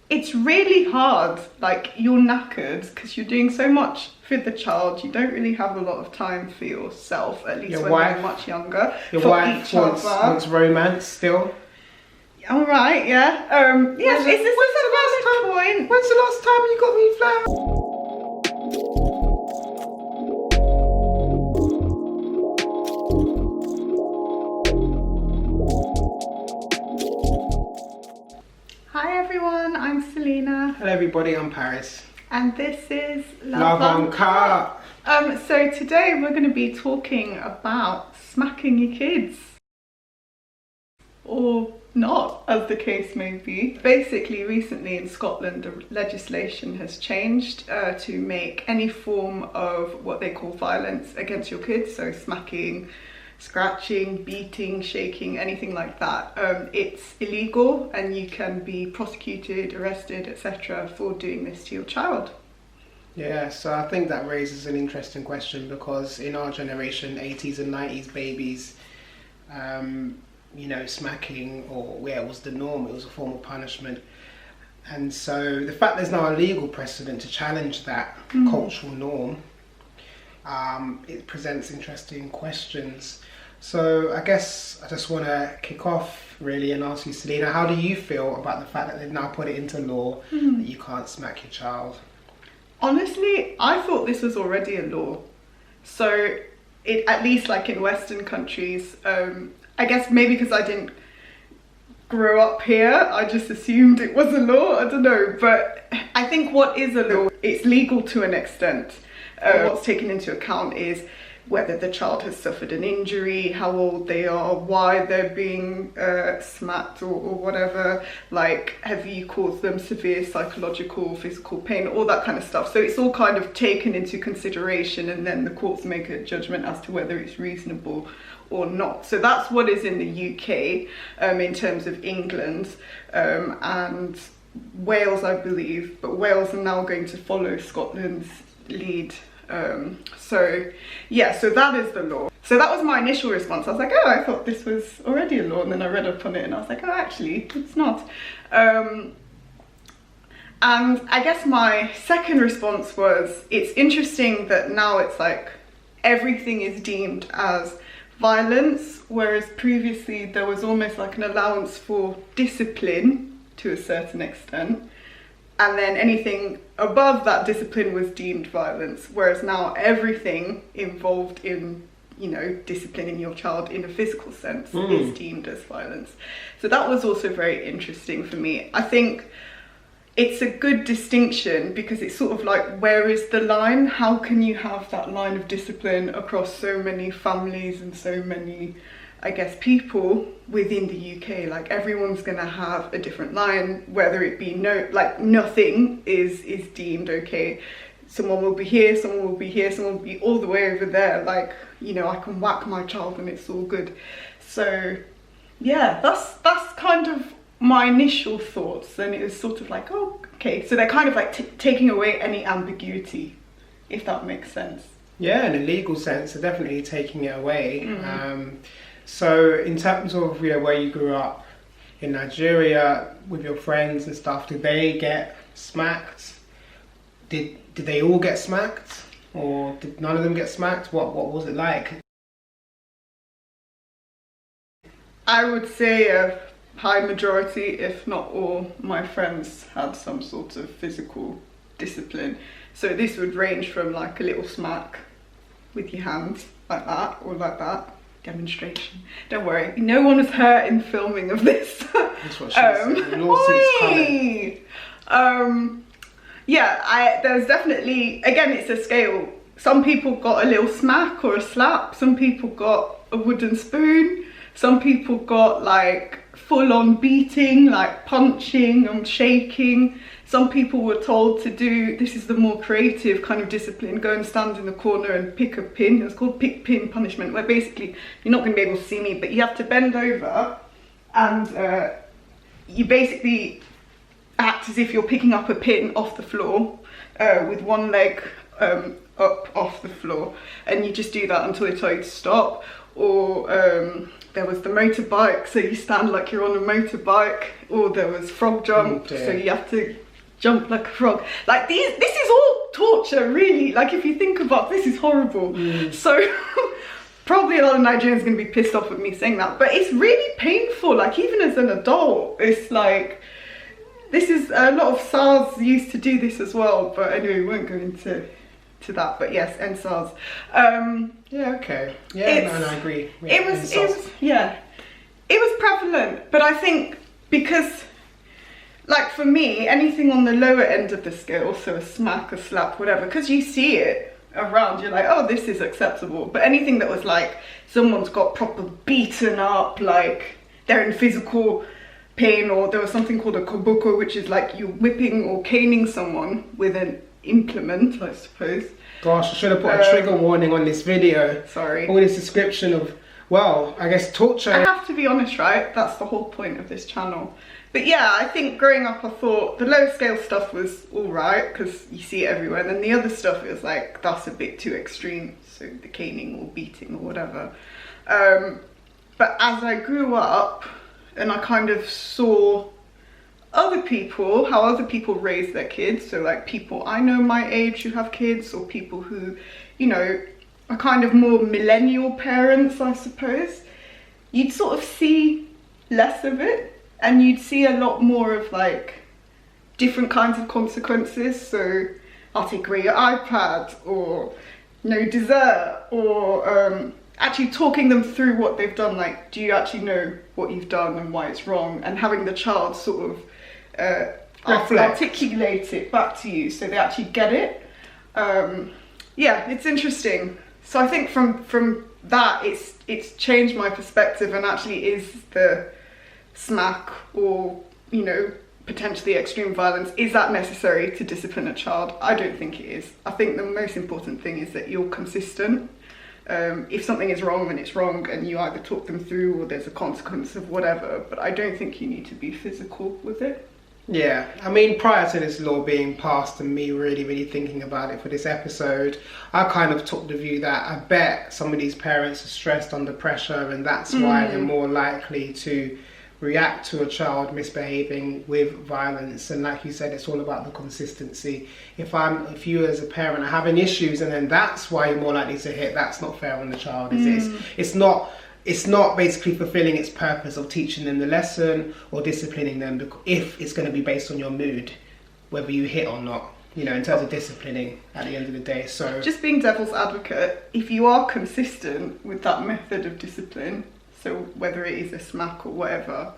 it's really hard, like you're knackered because you're doing so much for the child. You don't really have a lot of time for yourself, at least when you're much younger. Your wife wants romance still? All right, yeah. Yes, this is a valid point. When's the last time you got me flowers? Hi everyone, I'm Selina. Hello everybody, I'm Paris. And this is Love on Car. So today we're going to be talking about smacking your kids. Or not, as the case may be. Basically, recently in Scotland, the legislation has changed to make any form of what they call violence against your kids, so smacking, scratching, beating, shaking, anything like that. It's illegal and you can be prosecuted, arrested, etc. for doing this to your child. Yeah, so I think that raises an interesting question because in our generation, 80s and 90s babies, you know, smacking it was the norm, it was a form of punishment. And so the fact there's now a legal precedent to challenge that cultural norm, it presents interesting questions. So I guess I just want to kick off really and ask you, Selina, how do you feel about the fact that they've now put it into law that you can't smack your child? Honestly, I thought this was already a law. So it, at least like in Western countries, I guess maybe because I didn't grow up here, I just assumed it was a law, I don't know. But I think what is a law, it's legal to an extent. What's taken into account is whether the child has suffered an injury, how old they are, why they're being smacked or whatever, like have you caused them severe psychological, physical pain, all that kind of stuff. So it's all kind of taken into consideration and then the courts make a judgment as to whether it's reasonable or not. So that's what is in the UK in terms of England and Wales, I believe, but Wales are now going to follow Scotland's lead. So that is the law. So that was my initial response. I was like, oh, I thought this was already a law, and then I read up on it and I was like, oh, actually it's not. And I guess my second response was, it's interesting that now it's like everything is deemed as violence, whereas previously there was almost like an allowance for discipline to a certain extent. And then anything above that discipline was deemed violence, whereas now everything involved in, you know, disciplining your child in a physical sense is deemed as violence. So that was also very interesting for me. I think it's a good distinction because it's sort of like, where is the line? How can you have that line of discipline across so many families and so many, I guess, people within the UK? Like everyone's gonna have a different line, whether it be nothing is deemed okay. Someone will be here, someone will be here, someone will be all the way over there. Like, you know, I can whack my child and it's all good. So yeah, that's kind of my initial thoughts. And it was sort of like, oh, okay. So they're kind of like taking away any ambiguity, if that makes sense. Yeah, in a legal sense, they're definitely taking it away. So in terms of, you know, where you grew up in Nigeria with your friends and stuff, did they get smacked? Did they all get smacked? Or did none of them get smacked? What was it like? I would say a high majority, if not all, my friends had some sort of physical discipline. So this would range from like a little smack with your hand like that or like that. Demonstration. Don't worry, no one was hurt in filming of this. That's what she said. Lawsuits coming. There's definitely, again, it's a scale. Some people got a little smack or a slap, some people got a wooden spoon, some people got like full-on beating, like punching and shaking. Some people were told to do, this is the more creative kind of discipline, go and stand in the corner and pick a pin. It's called pick pin punishment, where basically you're not going to be able to see me, but you have to bend over and you basically act as if you're picking up a pin off the floor with one leg up off the floor, and you just do that until they tell you to stop. Or there was the motorbike, so you stand like you're on a motorbike, or there was frog jump, so you have to jump like a frog. Like this is all torture, really. Like if you think about this, is horrible. So probably a lot of Nigerians are going to be pissed off with me saying that, but it's really painful. Like even as an adult, it's like, this is, a lot of SARS used to do this as well, but anyway, we won't go into that. But yes, NSARS. Yeah, okay. Yeah, no, I agree. Yeah, it was prevalent, but I think because, like for me, anything on the lower end of the scale, so a smack, a slap, whatever, because you see it around, you're like, oh, this is acceptable. But anything that was like, someone's got proper beaten up, like they're in physical pain, or there was something called a koboko, which is like you whipping or caning someone with an implement, I suppose. Gosh, I should have put a trigger warning on this video. Sorry. All this description of, well, I guess torture. I have to be honest, right? That's the whole point of this channel. But yeah, I think growing up, I thought the low scale stuff was all right, because you see it everywhere. And then the other stuff is like, that's a bit too extreme. So the caning or beating or whatever. But as I grew up and I kind of saw other people, how other people raise their kids, so like people I know my age who have kids, or people who, you know, are kind of more millennial parents, I suppose, you'd sort of see less of it, and you'd see a lot more of like different kinds of consequences. So I'll take away your iPad, or no dessert, or actually talking them through what they've done, like, do you actually know what you've done and why it's wrong, and having the child sort of articulate it back to you so they actually get it. Yeah, it's interesting. So I think from that, it's changed my perspective, and actually is the smack, or, you know, potentially extreme violence, is that necessary to discipline a child? I don't think it is. I think the most important thing is that you're consistent. If something is wrong, then it's wrong, and you either talk them through, or there's a consequence of whatever, but I don't think you need to be physical with it. Yeah, I mean, prior to this law being passed and me really thinking about it for this episode, I kind of took the view that I bet some of these parents are stressed under pressure, and that's why they're more likely to react to a child misbehaving with violence. And like you said, it's all about the consistency. If you as a parent are having issues, and then that's why you're more likely to hit, that's not fair on the child, is it? It's not basically fulfilling its purpose of teaching them the lesson or disciplining them, if it's going to be based on your mood, whether you hit or not, you know, in terms of disciplining at the end of the day. So just being devil's advocate, if you are consistent with that method of discipline, so whether it is a smack or whatever,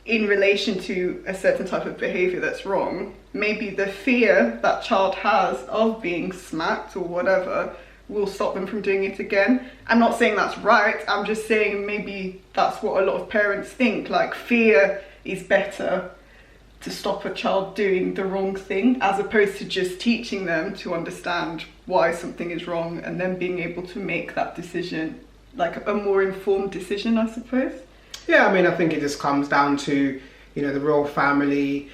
in relation to a certain type of behaviour that's wrong, maybe the fear that child has of being smacked or whatever will stop them from doing it again. I'm not saying that's right, I'm just saying maybe that's what a lot of parents think, like fear is better to stop a child doing the wrong thing, as opposed to just teaching them to understand why something is wrong, and then being able to make that decision, like a more informed decision, I suppose. Yeah, I mean, I think it just comes down to, you know, the royal family,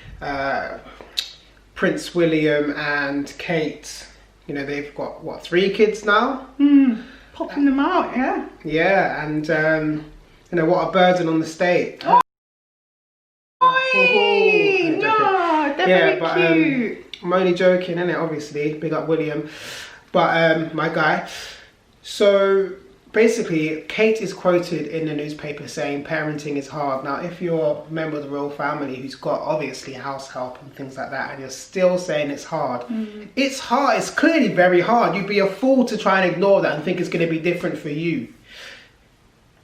Prince William and Kate. You know, they've got, what, 3 kids now? Popping them out, yeah. Yeah, and, you know, what a burden on the state. No, they're very cute. I'm only joking, innit, obviously. Big up William. But, my guy. So, basically, Kate is quoted in the newspaper saying parenting is hard. Now, if you're a member of the royal family who's got obviously house help and things like that, and you're still saying it's hard, it's hard. It's clearly very hard. You'd be a fool to try and ignore that and think it's going to be different for you.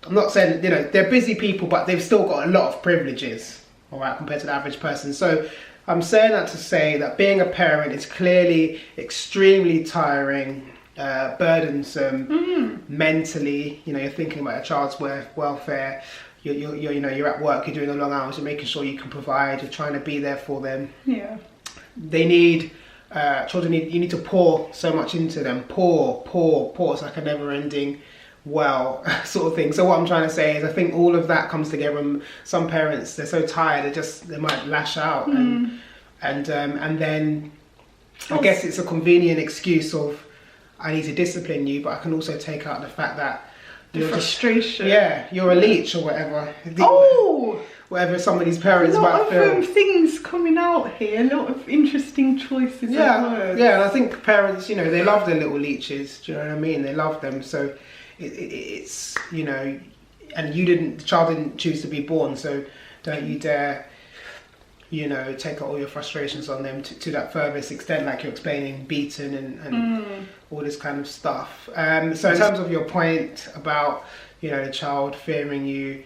I'm not saying, you know, they're busy people, but they've still got a lot of privileges, all right, compared to the average person. So I'm saying that to say that being a parent is clearly extremely tiring, burdensome, mentally. You know, you're thinking about a child's welfare. You're at work, you're doing the long hours, you're making sure you can provide, you're trying to be there for them. Yeah. They need, you need to pour so much into them. Pour. It's like a never-ending well sort of thing. So what I'm trying to say is, I think all of that comes together, and some parents, they're so tired, they might lash out, and then I guess it's a convenient excuse of, I need to discipline you, but I can also take out the fact that You're frustration. you're a leech or whatever. Oh! Whatever somebody's parents A might lot feel. of things coming out here, a lot of interesting choices of words. Yeah, and I think parents, you know, they love their little leeches, do you know what I mean? They love them, so it's, you know, and the child didn't choose to be born, so don't you dare, you know, take out all your frustrations on them to that furthest extent, like you're explaining, beaten and all this kind of stuff. So in terms of your point about, you know, the child fearing you,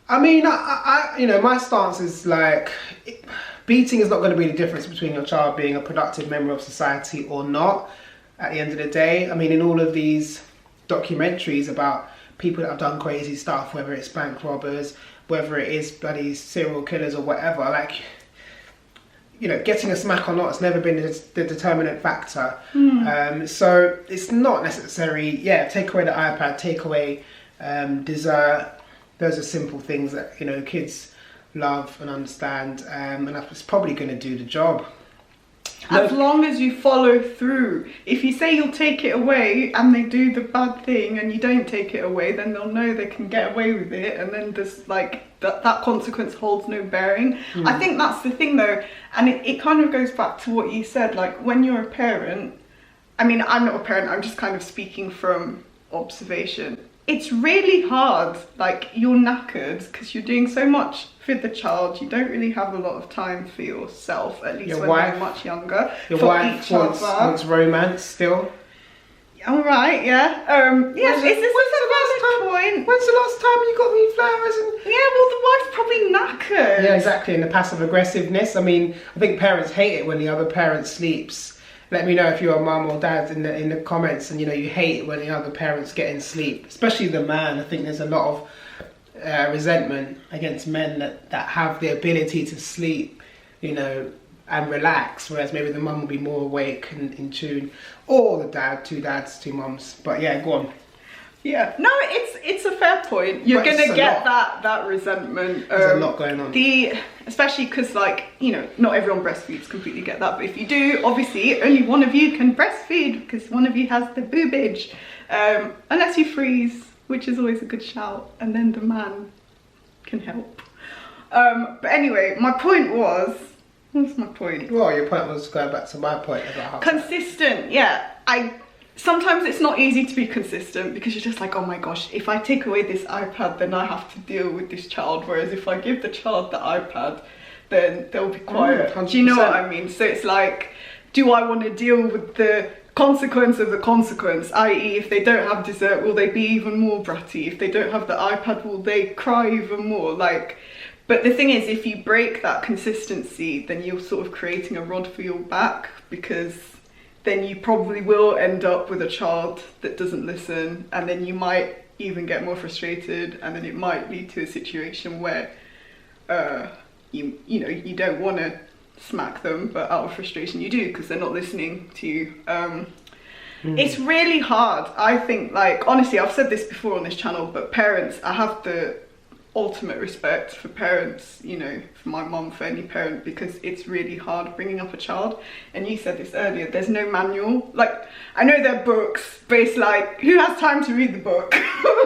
I mean, I you know, my stance is like, beating is not going to be the difference between your child being a productive member of society or not, at the end of the day. I mean, in all of these documentaries about people that have done crazy stuff, whether it's bank robbers, whether it is bloody serial killers or whatever, like, you know, getting a smack or not has never been the determinant factor. So it's not necessary, take away the iPad, take away dessert. Those are simple things that, you know, kids love and understand, and it's probably going to do the job. As long as you follow through. If you say you'll take it away and they do the bad thing and you don't take it away, then they'll know they can get away with it, and then there's like that consequence holds no bearing. I think that's the thing though, and it kind of goes back to what you said, like when you're a parent, I mean, I'm not a parent, I'm just kind of speaking from observation. It's really hard, like you're knackered because you're doing so much for the child, you don't really have a lot of time for yourself, at least when you're much younger. Your wife wants romance still? Alright, yeah. Yes, when's the last time you got me flowers? Yeah, well, the wife's probably knackered. Yeah, exactly, and the passive aggressiveness. I mean, I think parents hate it when the other parent sleeps. Let me know if you're a mum or dad in the comments, and you know you hate it when the other parents get in sleep, especially the man. I think there's a lot of resentment against men that have the ability to sleep, you know, and relax, whereas maybe the mum will be more awake and in tune, or the dad, two dads, two mums. But yeah, go on. Yeah, no, it's a fair point. You're gonna get that resentment. There's a lot going on. Especially because, like, you know, not everyone breastfeeds. Completely get that. But if you do, obviously, only one of you can breastfeed because one of you has the boobage, unless you freeze, which is always a good shout, and then the man can help. But anyway, my point was. What's my point? Well, your point was going back to my point about how consistent. Yeah, sometimes it's not easy to be consistent because you're just like, oh my gosh, if I take away this iPad, then I have to deal with this child. Whereas if I give the child the iPad, then they'll be quiet. 100%. Do you know what I mean? So it's like, do I want to deal with the consequence of the consequence? I.e., if they don't have dessert, will they be even more bratty? If they don't have the iPad, will they cry even more? Like, but the thing is, if you break that consistency, then you're sort of creating a rod for your back, because then you probably will end up with a child that doesn't listen, and then you might even get more frustrated, and then it might lead to a situation where you don't want to smack them, but out of frustration you do because they're not listening to you. It's really hard. I think, like, honestly, I've said this before on this channel, but parents, I have the ultimate respect for parents, you know, for my mum, for any parent, because it's really hard bringing up a child. And you said this earlier, there's no manual. Like, I know there are books, but it's like, who has time to read the book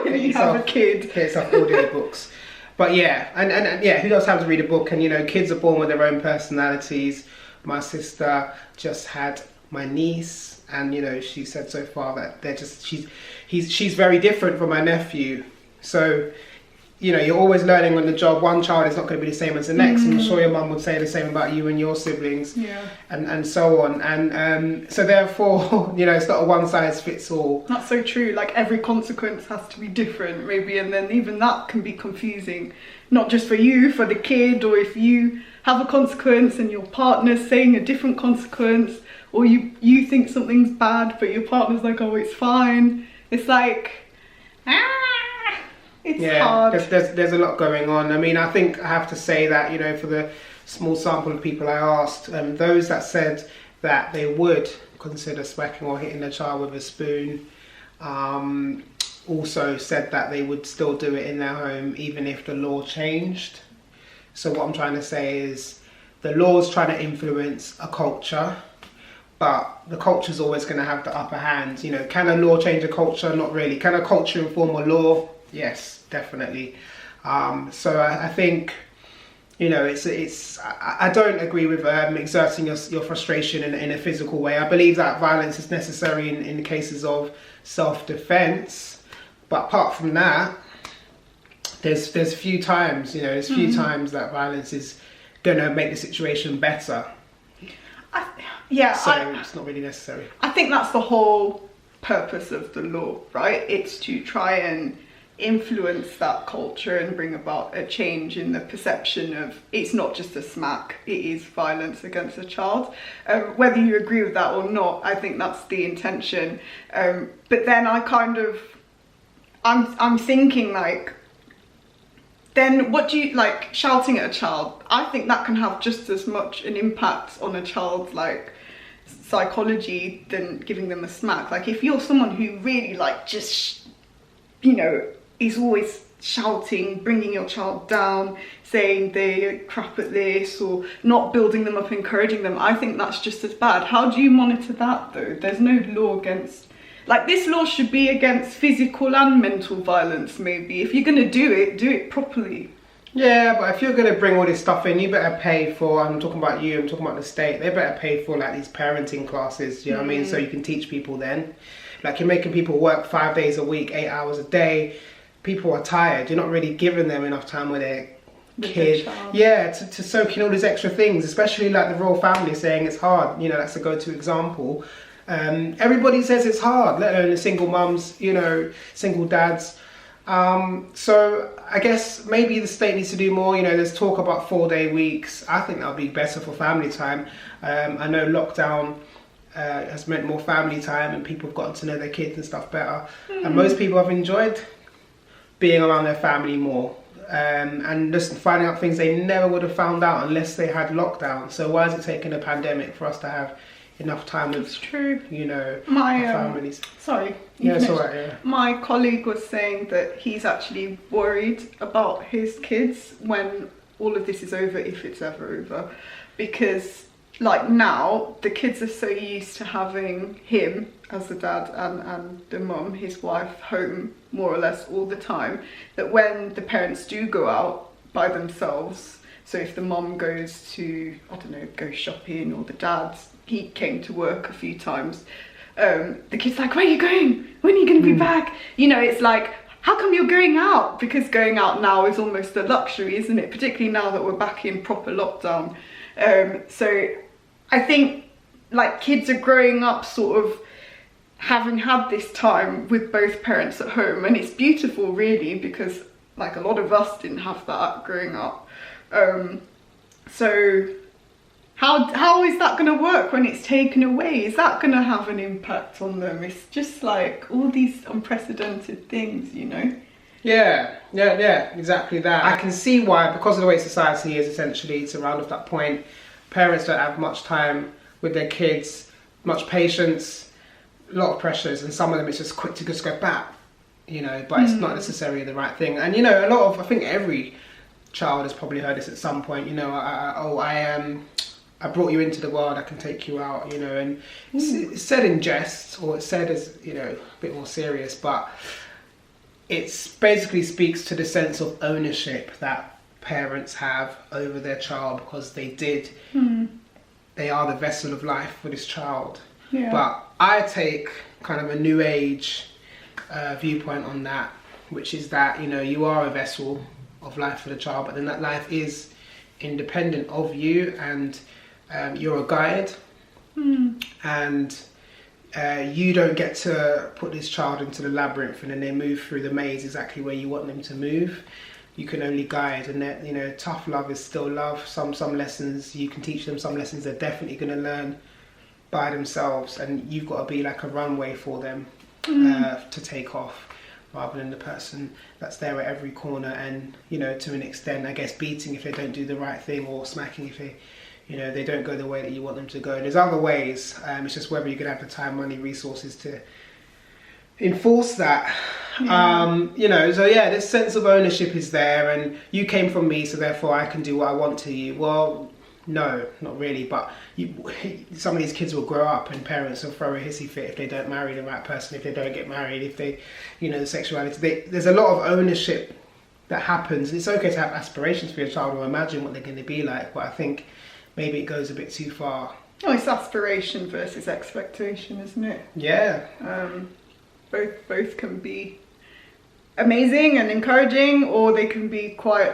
when you have a kid? It's off audio books. But yeah, and yeah, who does have to read a book? And you know, kids are born with their own personalities. My sister just had my niece, and you know, she said so far that they're just she's very different from my nephew. So, you know, you're always learning on the job. One child is not going to be the same as the next, and I'm sure your mum would say the same about you and your siblings, and so on. And so therefore, you know, it's not a one size fits all. That's so true. Like, every consequence has to be different, maybe, and then even that can be confusing, not just for you, for the kid, or if you have a consequence and your partner's saying a different consequence, or you think something's bad, but your partner's like, oh, it's fine. It's like, It's hard. There's a lot going on. I mean, I think I have to say that, you know, for the small sample of people I asked, those that said that they would consider smacking or hitting a child with a spoon, also said that they would still do it in their home even if the law changed. So what I'm trying to say is the law's trying to influence a culture but the culture's always going to have the upper hand. You know, can a law change a culture? Not really. Can a culture inform a law? Yes, definitely. So I think, you know, I don't agree with exerting your frustration in a physical way. I believe that violence is necessary in cases of self-defense, but apart from that, there's few times, you know, times that violence is going to make the situation better. It's not really necessary. I think that's the whole purpose of the law, right? It's to try and influence that culture and bring about a change in the perception of it's not just a smack, it is violence against a child. Whether you agree with that or not, I think that's the intention. But then I'm thinking, like, then what do you, like, shouting at a child? I think that can have just as much an impact on a child's, like, psychology than giving them a smack. Like, if you're someone who really, like, just, you know, is always shouting, bringing your child down, saying they're crap at this, or not building them up, encouraging them, I think that's just as bad. How do you monitor that, though? There's no law against... Like, this law should be against physical and mental violence, maybe. If you're going to do it properly. Yeah, but if you're going to bring all this stuff in, you better pay for, I'm talking about you, I'm talking about the state, they better pay for, like, these parenting classes, you know what I mean? So you can teach people then. Like, you're making people work 5 days a week, 8 hours a day. People are tired. You're not really giving them enough time with their kid. Yeah, to soak in all these extra things, especially, like, the royal family saying it's hard. You know, that's a go-to example. Everybody says it's hard, let alone the single mums, you know, single dads. So I guess maybe the state needs to do more. You know, there's talk about 4-day weeks. I think that'll be better for family time. I know lockdown has meant more family time and people have gotten to know their kids and stuff better. And most people have enjoyed being around their family more. And just finding out things they never would have found out unless they had lockdown. So why is it taking a pandemic for us to have enough time with, you know, my families? Sorry. Yeah, it's alright, yeah. My colleague was saying that he's actually worried about his kids when all of this is over, if it's ever over, because, like, now the kids are so used to having him as the dad and the mum, his wife, home more or less all the time, that when the parents do go out by themselves, so if the mum goes to, I don't know, go shopping, or the dad, he came to work a few times, the kid's like, where are you going? When are you going to be back? You know, it's like, how come you're going out? Because going out now is almost a luxury, isn't it? Particularly now that we're back in proper lockdown. So I think, like, kids are growing up sort of having had this time with both parents at home, and it's beautiful, really, because, like, a lot of us didn't have that growing up. So how is that going to work when it's taken away? Is that going to have an impact on them? It's just like all these unprecedented things, you know? Yeah, exactly that. I can see why, because of the way society is, essentially, to round off that point, parents don't have much time with their kids, much patience, a lot of pressures, and some of them it's just quick to just go back, you know, but it's not necessarily the right thing. And, you know, I think every child has probably heard this at some point, you know, I brought you into the world, I can take you out, you know, and it's said in jest, or it's said as, you know, a bit more serious, but it basically speaks to the sense of ownership that parents have over their child, because they are the vessel of life for this child. Yeah. But I take kind of a new age viewpoint on that, which is that, you know, you are a vessel of life for the child, but then that life is independent of you, and you're a guide, and you don't get to put this child into the labyrinth and then they move through the maze exactly where you want them to move. You can only guide, and that, you know, tough love is still love. Some lessons you can teach them, some lessons they're definitely going to learn by themselves, and you've got to be like a runway for them to take off, rather than the person that's there at every corner, and, you know, to an extent, I guess, beating if they don't do the right thing, or smacking if they, you know, they don't go the way that you want them to go. And there's other ways, it's just whether you're going to have the time, money, resources to enforce that. You know, so yeah, this sense of ownership is there, and you came from me, so therefore I can do what I want to you. Well, No, not really. But some of these kids will grow up and parents will throw a hissy fit if they don't marry the right person, if they don't get married, if they, the sexuality. There's a lot of ownership that happens. It's okay to have aspirations for your child or imagine what they're going to be like, but I think maybe it goes a bit too far. Oh, it's aspiration versus expectation, isn't it? Yeah. Both can be amazing and encouraging, or they can be quite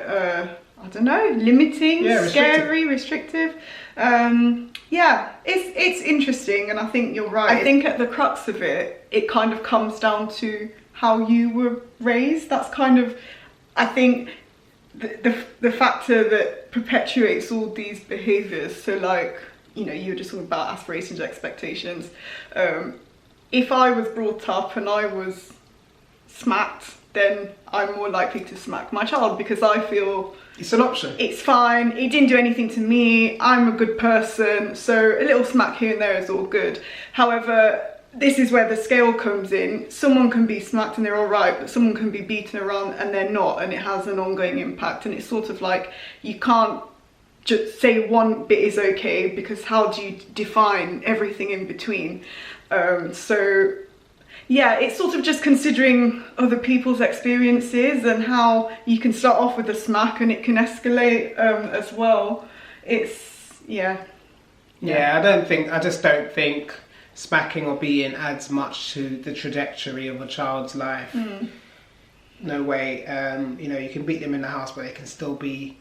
limiting, scary, restrictive. It's interesting, and I think you're right. I think at the crux of it, it kind of comes down to how you were raised. That's kind of, I think, the factor that perpetuates all these behaviours. So like, you were just talking about aspirations, expectations. If I was brought up and I was smacked, then I'm more likely to smack my child because I feel it's an option. It's fine. It didn't do anything to me. I'm a good person. So a little smack here and there is all good. However, this is where the scale comes in. Someone can be smacked and they're all right, but someone can be beaten around and they're not, and it has an ongoing impact. And it's sort of like, you can't just say one bit is okay, because how do you define everything in between? It's sort of just considering other people's experiences and how you can start off with a smack and it can escalate as well. I just don't think smacking or beating adds much to the trajectory of a child's life. No way. You can beat them in the house, but they can still be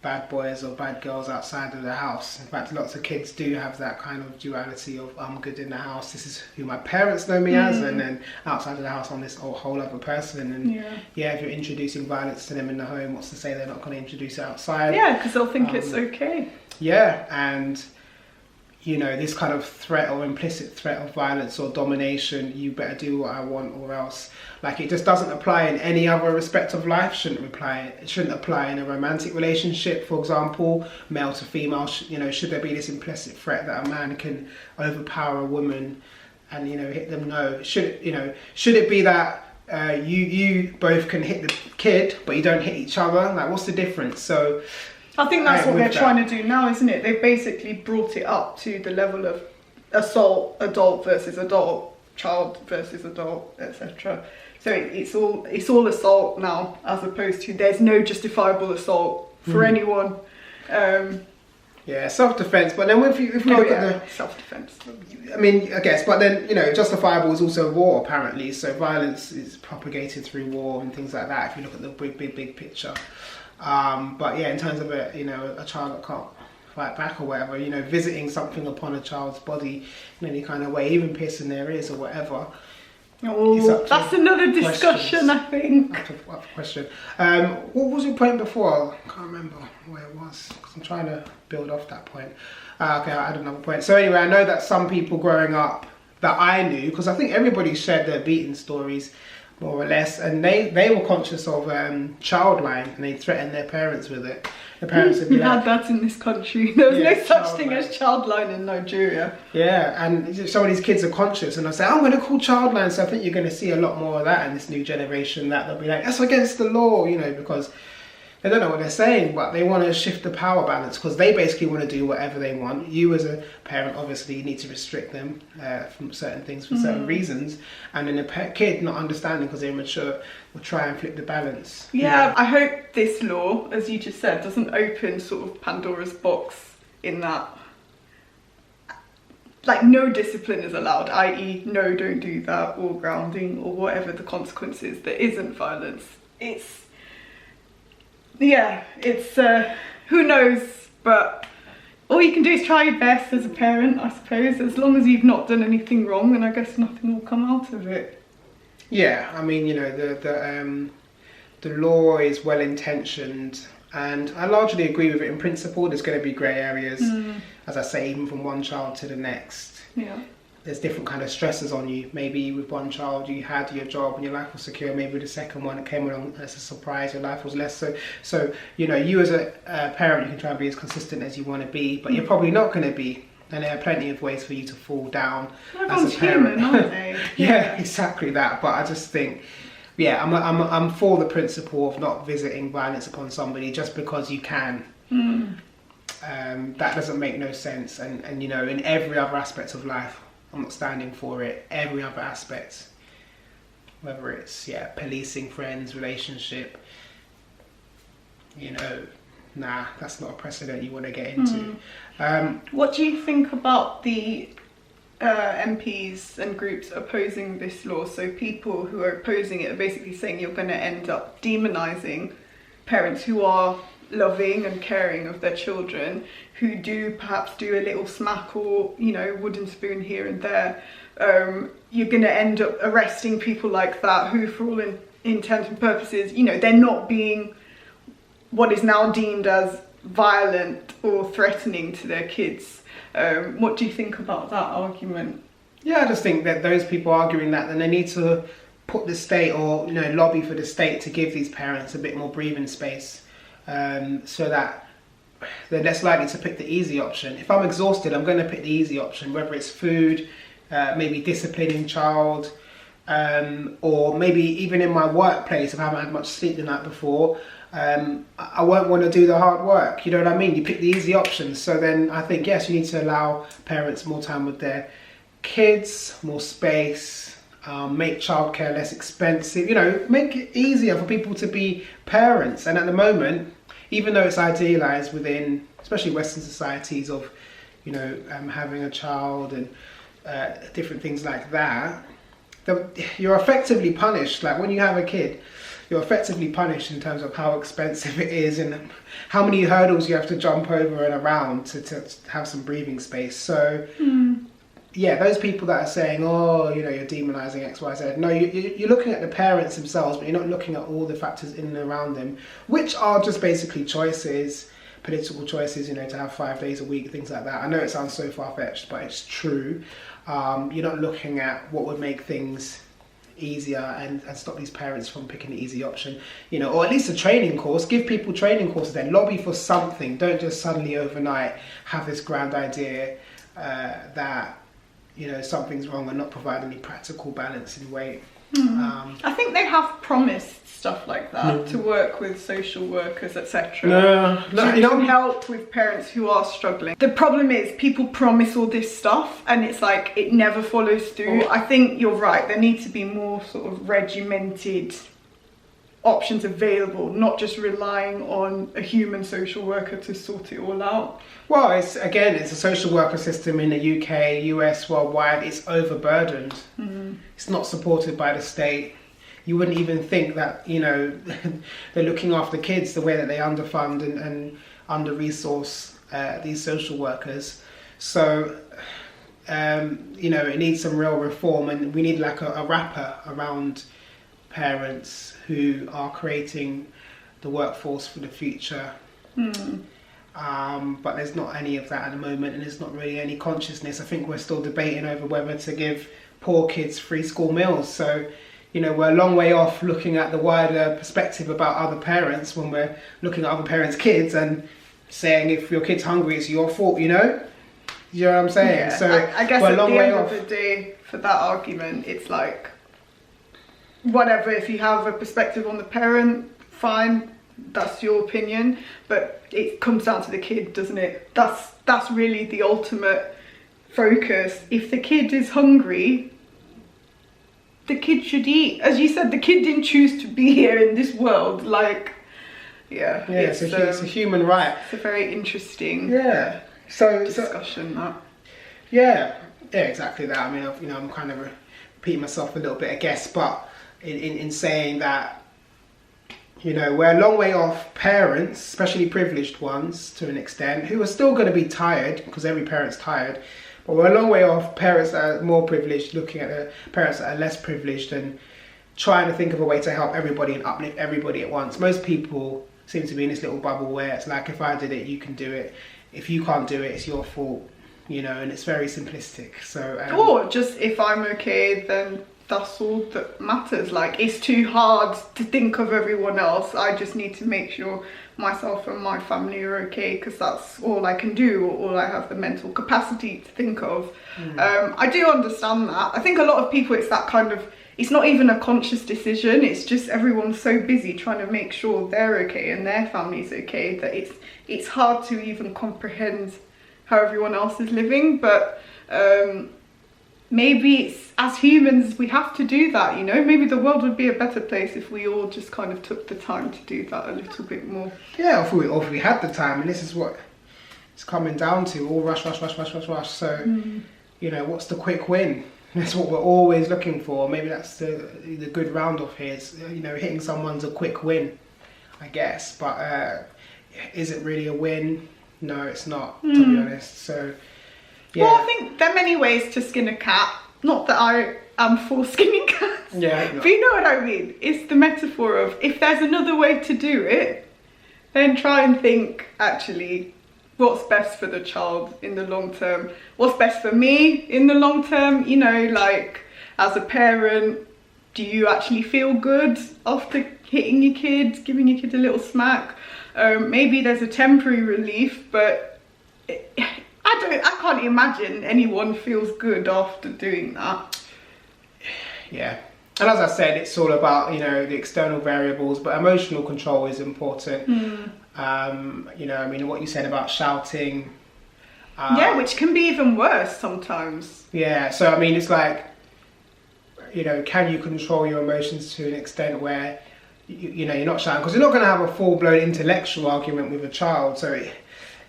bad boys or bad girls outside of the house. In fact, lots of kids do have that kind of duality of, I'm good in the house, this is who my parents know me as, and then outside of the house I'm this whole other person. And if you're introducing violence to them in the home, what's to say they're not going to introduce it outside? Yeah, because they'll think it's okay. Yeah, and this kind of threat or implicit threat of violence or domination, you better do what I want or else. Like, it just doesn't apply in any other respect of life. It shouldn't apply in a romantic relationship, for example, male to female. Should there be this implicit threat that a man can overpower a woman and hit them? No. Should it be that you both can hit the kid but you don't hit each other? Like, what's the difference? So I think that's what they're trying to do now, isn't it? They've basically brought it up to the level of assault, adult versus adult, child versus adult, etc. So it's all assault now, as opposed to there's no justifiable assault for anyone. Self-defense. But then if we look at the self-defense, I mean, I guess, but then justifiable is also war apparently. So violence is propagated through war and things like that. If you look at the big picture. But in terms of a child that can't fight back or whatever, visiting something upon a child's body in any kind of way, even piercing their ears or whatever. Oh, that's another discussion, I think. Up for question. What was your point before? I can't remember where it was, because I'm trying to build off that point. Okay, I had another point. So anyway, I know that some people growing up that I knew, because I think everybody shared their beating stories, more or less, and they were conscious of child line, and they threatened their parents with it. The parents would be had that in this country. There was no such thing as child line in Nigeria. Yeah, and some of these kids are conscious, and I say, I'm going to call child line. So I think you're going to see a lot more of that in this new generation. That they'll be like, that's against the law, because they don't know what they're saying, but they want to shift the power balance because they basically want to do whatever they want. You as a parent obviously need to restrict them from certain things for certain reasons, and then a kid not understanding because they're immature will try and flip the balance. Yeah, I hope this law, as you just said, doesn't open sort of Pandora's box in that, like, no discipline is allowed, i.e. no, don't do that, or grounding, or whatever the consequences. There isn't violence. It's who knows, but all you can do is try your best as a parent, I suppose. As long as you've not done anything wrong, then I guess nothing will come out of it. Yeah, I mean, the law is well intentioned, and I largely agree with it in principle. There's going to be grey areas, as I say, even from one child to the next. Yeah. There's different kind of stresses on you. Maybe with one child you had your job and your life was secure. Maybe with the second one it came along as a surprise, your life was less so. So you as a parent, you can try and be as consistent as you want to be, but you're probably not going to be. And there are plenty of ways for you to fall down as a parent. Human, aren't they? Yeah, exactly that. But I just think, I'm for the principle of not visiting violence upon somebody just because you can. That doesn't make no sense. And you know, in every other aspect of life, I'm not standing for it. Every other aspect, whether it's policing friends, relationship, you know, nah, that's not a precedent you want to get into. What do you think about the MPs and groups opposing this law? So people who are opposing it are basically saying you're going to end up demonising parents who are loving and caring of their children, who do perhaps do a little smack or, you know, wooden spoon here and there. You're going to end up arresting people like that who, for all intents and purposes, you know, they're not being what is now deemed as violent or threatening to their kids. What do you think about that argument? Yeah, I just think that those people arguing that, then they need to put the state, or, you know, lobby for the state to give these parents a bit more breathing space, so that they're less likely to pick the easy option. If I'm exhausted, I'm going to pick the easy option, whether it's food, maybe disciplining child, or maybe even in my workplace, if I haven't had much sleep the night before, I won't want to do the hard work. You know what I mean? You pick the easy options. So then I think, yes, you need to allow parents more time with their kids, more space, make childcare less expensive, you know, make it easier for people to be parents. And at the moment, even though it's idealized within, especially Western societies, of, you know, having a child and different things like that, you're effectively punished. Like when you have a kid, you're effectively punished in terms of how expensive it is and how many hurdles you have to jump over and around to have some breathing space. So, yeah, those people that are saying, oh, you know, you're demonising X, Y, Z. No, you're looking at the parents themselves, but you're not looking at all the factors in and around them, which are just basically choices, political choices, you know, to have 5 days a week, things like that. I know it sounds so far-fetched, but it's true. You're not looking at what would make things easier and stop these parents from picking the easy option, you know, or at least a training course. Give people training courses, then lobby for something. Don't just suddenly overnight have this grand idea that, you know, something's wrong and not provide any practical balance in weight. I think they have promised stuff like that to work with social workers, etc. No, help with parents who are struggling. The problem is people promise all this stuff and it's like it never follows through. I think you're right, there needs to be more sort of regimented options available, not just relying on a human social worker to sort it all out. Well, it's a social worker system in the UK, US, worldwide. It's overburdened. It's not supported by the state. You wouldn't even think that, you know, they're looking after kids the way that they underfund and under-resource these social workers. So, you know, it needs some real reform, and we need like a wrapper around parents who are creating the workforce for the future. But there's not any of that at the moment, and there's not really any consciousness. I think we're still debating over whether to give poor kids free school meals. So, you know, we're a long way off looking at the wider perspective about other parents when we're looking at other parents' kids and saying if your kid's hungry, it's your fault, you know? You know what I'm saying? Yeah, so I guess we're at a long the way end off. of the day, for that argument, it's like, whatever, if you have a perspective on the parent, fine, that's your opinion, but it comes down to the kid, doesn't it? That's really the ultimate focus. If the kid is hungry, the kid should eat. As you said, the kid didn't choose to be here in this world. Like, it's a human right. It's a very interesting discussion. Exactly that. I mean, I'm kind of repeating myself a little bit, I guess, but in saying that, you know, we're a long way off parents, especially privileged ones to an extent, who are still going to be tired, because every parent's tired, but we're a long way off parents that are more privileged, looking at the parents that are less privileged and trying to think of a way to help everybody and uplift everybody at once. Most people seem to be in this little bubble where it's like, if I did it, you can do it. If you can't do it, it's your fault, you know, and it's very simplistic. So, or just, if I'm okay, then that's all that matters. Like, it's too hard to think of everyone else. I just need to make sure myself and my family are okay, because that's all I can do, or all I have the mental capacity to think of. I do understand that. I think a lot of people, it's that kind of it's not even a conscious decision. It's just everyone's so busy trying to make sure they're okay and their family's okay that it's hard to even comprehend how everyone else is living. But maybe it's, as humans, we have to do that, you know. Maybe the world would be a better place if we all just kind of took the time to do that a little bit more. Yeah, or if we had the time, and this is what it's coming down to, all rush. So, you know, what's the quick win? That's what we're always looking for. Maybe that's the good round off here. Is, you know, hitting someone's a quick win, I guess. But is it really a win? No, it's not, to be honest. So, yeah. Well, I think there are many ways to skin a cat. Not that I am for skinning cats. Yeah. But you know what I mean. It's the metaphor of, if there's another way to do it, then try and think, actually, what's best for the child in the long term? What's best for me in the long term? You know, like, as a parent, do you actually feel good after hitting your kids, giving your kid a little smack? Maybe there's a temporary relief, but I can't imagine anyone feels good after doing that. Yeah. And as I said, it's all about, you know, the external variables, but emotional control is important. You know, I mean, what you said about shouting. Yeah, which can be even worse sometimes. Yeah, so I mean, it's like, you know, can you control your emotions to an extent where, you know, you're not shouting? Because you're not going to have a full-blown intellectual argument with a child. So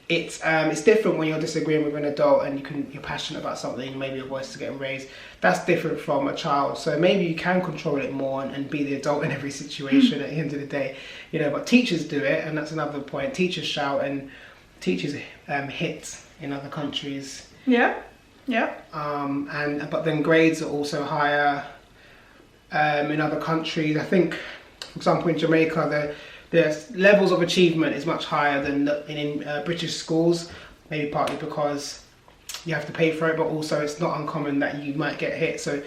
it's different when you're disagreeing with an adult and you're passionate about something, maybe your voice is getting raised. That's different from a child. So maybe you can control it more and be the adult in every situation at the end of the day. You know, but teachers do it, and that's another point. Teachers shout and teachers hit in other countries. Yeah. But then grades are also higher in other countries. I think, for example, in Jamaica, the levels of achievement is much higher than in British schools, maybe partly because you have to pay for it, but also it's not uncommon that you might get hit. So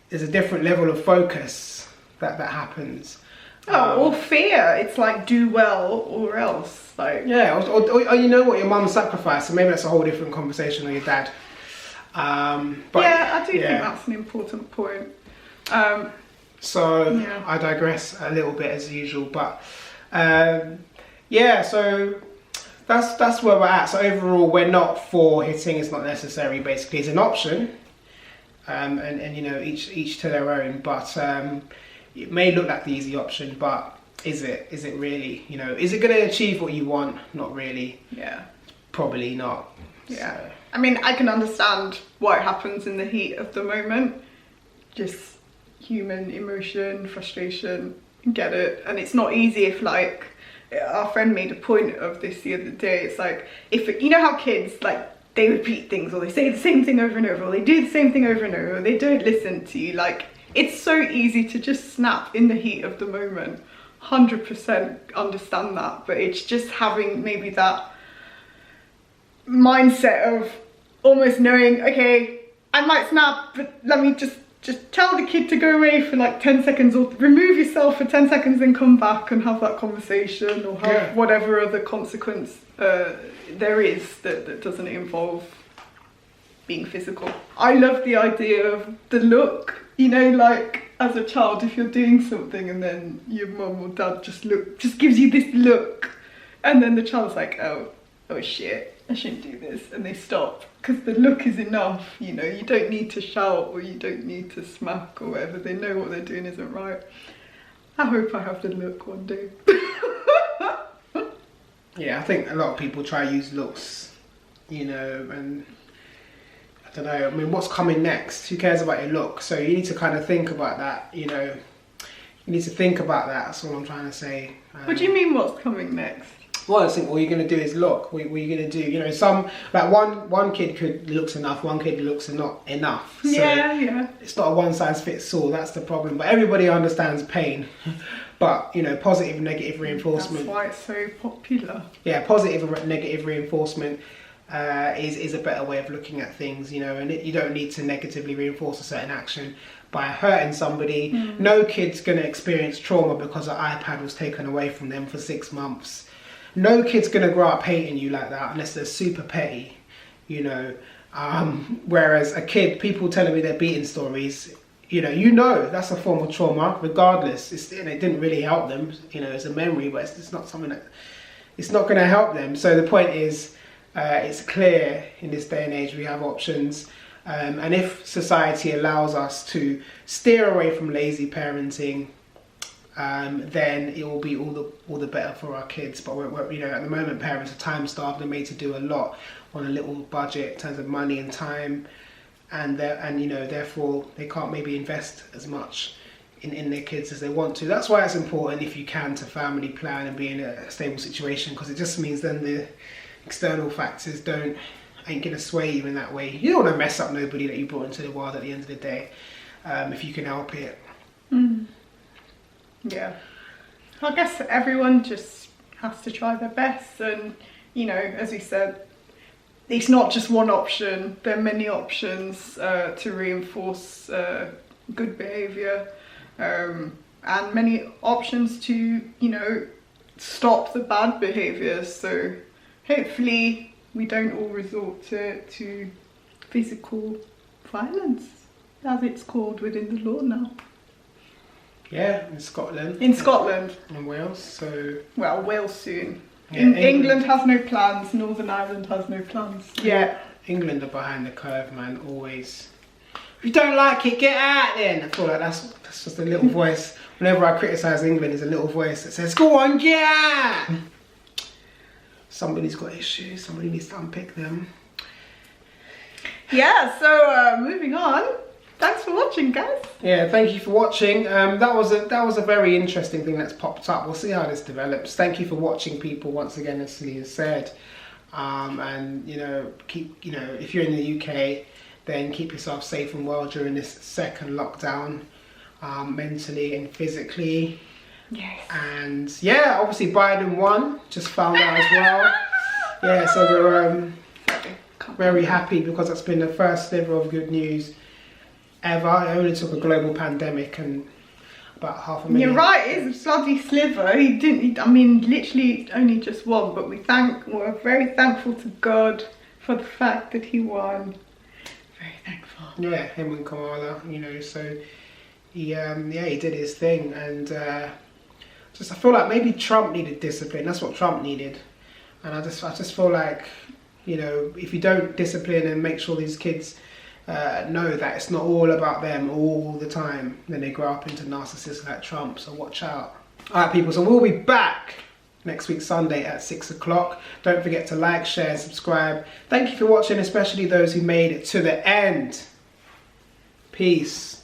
there's a different level of focus that happens. Or fear. It's like, do well or else. Like, yeah, or you know what, your mum sacrificed, so maybe that's a whole different conversation with your dad. But yeah, I do think that's an important point. So yeah. I digress a little bit as usual, but yeah, so that's where we're at. So overall, we're not for hitting. It's not necessary. Basically, it's an option, and you know, each to their own. But it may look like the easy option, but is it really? You know, is it going to achieve what you want? Not really. Yeah. Probably not. Yeah. So. I mean, I can understand why it happens in the heat of the moment. Just human emotion, frustration, get it. And it's not easy if, like, our friend made a point of this the other day. It's like, if you know how kids, like, they repeat things, or they say the same thing over and over, or they do the same thing over and over, or they don't listen to you. Like, it's so easy to just snap in the heat of the moment. 100% understand that, but it's just having maybe that mindset of almost knowing, okay, I might snap, but let me just tell the kid to go away for like 10 seconds, or remove yourself for 10 seconds, then come back and have that conversation, or have whatever other consequence there is that doesn't involve being physical. I love the idea of the look, you know, like as a child, if you're doing something and then your mum or dad just gives you this look, and then the child's like, oh shit, I shouldn't do this, and they stop, because the look is enough. You know, you don't need to shout, or you don't need to smack, or whatever. They know what they're doing isn't right. I hope I have the look one day. Yeah, I think a lot of people try to use looks, you know, and I don't know, I mean, what's coming next? Who cares about your look? So you need to kind of think about that, you know. You need to think about that, that's all I'm trying to say. What do you mean, what's coming next? Well, I think all you're going to do is look. What are you going to do? You know, some, like one kid looks enough, one kid looks not enough. So yeah. It's not a one size fits all, that's the problem. But everybody understands pain. But, you know, positive and negative reinforcement. That's why it's so popular. Yeah, positive and negative reinforcement is a better way of looking at things, you know, and you don't need to negatively reinforce a certain action by hurting somebody. No kid's going to experience trauma because an iPad was taken away from them for 6 months. No kid's going to grow up hating you like that unless they're super petty, you know. Whereas a kid, people telling me their beating stories, you know that's a form of trauma, regardless. It didn't really help them. It's a memory, but it's not something that it's not going to help them. So the point is, it's clear in this day and age we have options, and if society allows us to steer away from lazy parenting, then it will be all the better for our kids. But we're at the moment, parents are time starved and made to do a lot on a little budget in terms of money and time, and therefore they can't maybe invest as much in their kids as they want to. That's why it's important, if you can, to family plan and be in a stable situation, because it just means then the external factors ain't gonna sway you in that way. You don't want to mess up nobody that you brought into the world at the end of the day, if you can help it. Yeah, I guess everyone just has to try their best, and as we said, it's not just one option. There are many options to reinforce good behaviour, and many options to stop the bad behaviours. So hopefully we don't all resort to physical violence, as it's called within the law now. Yeah, in Scotland. In Scotland. And Wales, so... Well, Wales soon. Yeah, England has no plans, Northern Ireland has no plans. Yeah. England are behind the curve, man, always. If you don't like it, get out then! I feel like that's just a little voice. Whenever I criticise England, there's a little voice that says, go on, get out! Somebody's got issues, somebody needs to unpick them. Yeah, so moving on. Thanks for watching, guys. Yeah, thank you for watching. That was a very interesting thing that's popped up. We'll see how this develops. Thank you for watching, people. Once again, as Selina said, and if you're in the UK, then keep yourself safe and well during this second lockdown, mentally and physically. Yes. And yeah, obviously Biden won. Just found out as well. Yeah, so we're very happy, because that's been the first sliver of good news ever. It only took a global pandemic and about 500,000. You're right, it's a bloody sliver. Literally only just won, but we're very thankful to God for the fact that he won. Very thankful. Yeah, him and Kamala, so he did his thing, and I feel like maybe Trump needed discipline. That's what Trump needed, and I just feel like, if you don't discipline and make sure these kids know that it's not all about them all the time, then they grow up into narcissists like Trump, so watch out. Alright people, so we'll be back next week Sunday at 6 o'clock. Don't forget to like, share, subscribe. Thank you for watching, especially those who made it to the end. Peace.